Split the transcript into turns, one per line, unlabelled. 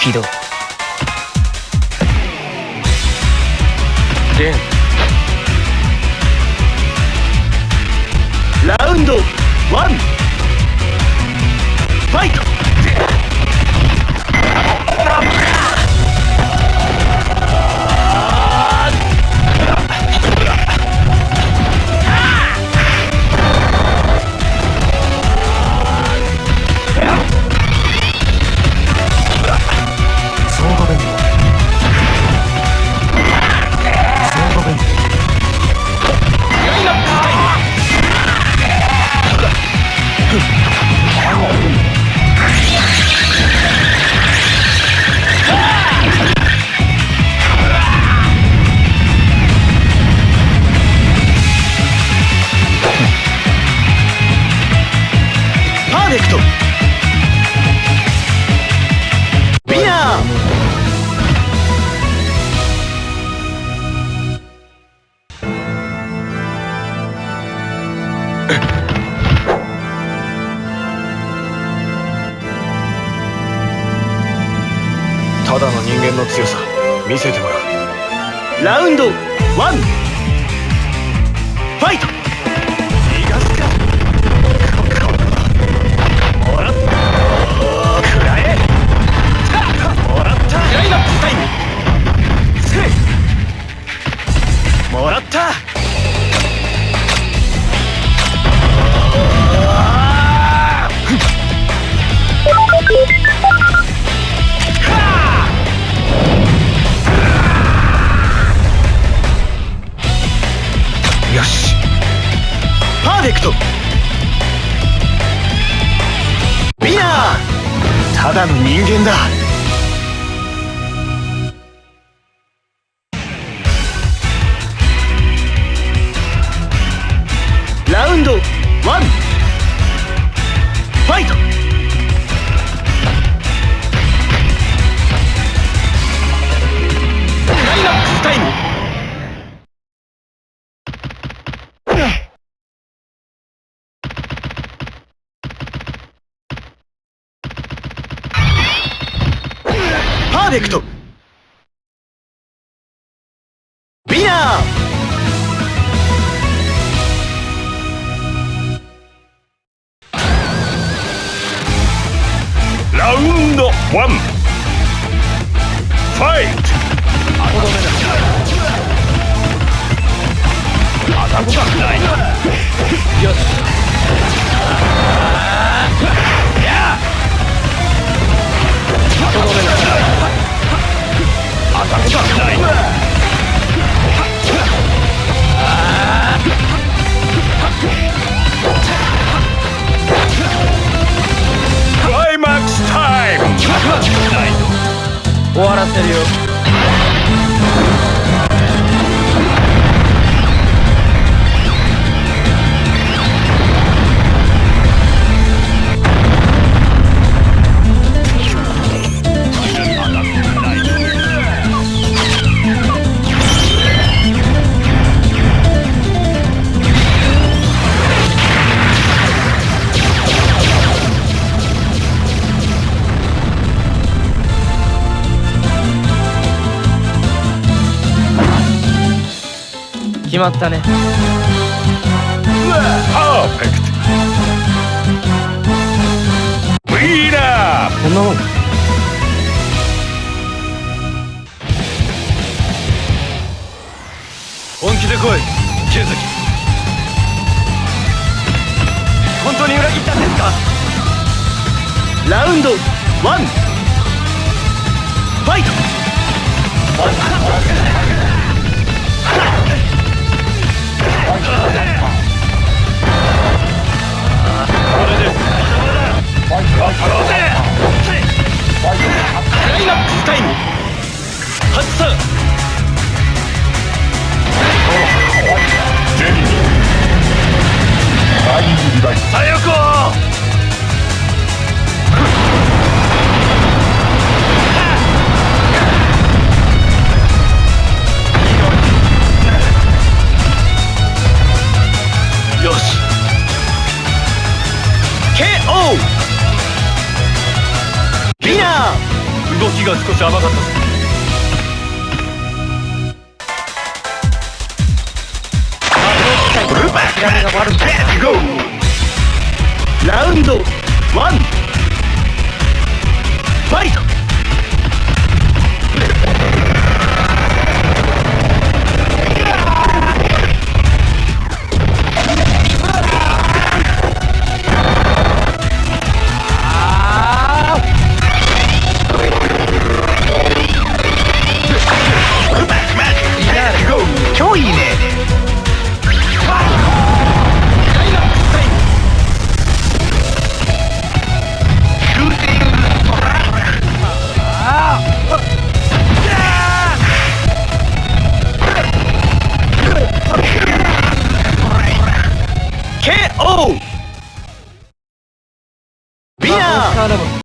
ピド。レン。ラウンドワン、ファイト。
ただの人間の強さ見せてもらう。
ラウンドワン、ファイト。逃がすか。もらった。くらえ。もらった。クライマックスタイム。せい。もらった。
よし、
パーフェクト。ウィナー。
ただの人間だ。
ラウンドワン、ファイト。クライマックスタイム。パーフェクト。ウィナー。
ラウンドワン、ファイト。アタックない。よし。とどめない。アタックない。クライマックスタイム。終わらせるよ。
決まったね。
パーフェクト。ウィーナー。
こんなもん。
本気で来い、剣崎。
本当に裏切ったんですか。ラウンドワン、ファイト。これでまだまだ。クライマックスタイム。発射。
ジェニー第2リバイス。
左翼を。よし。KO。ウィナー。動く
時が少し甘かった。
ラウンド1、ファイト。
超いいね。
KO! ビナー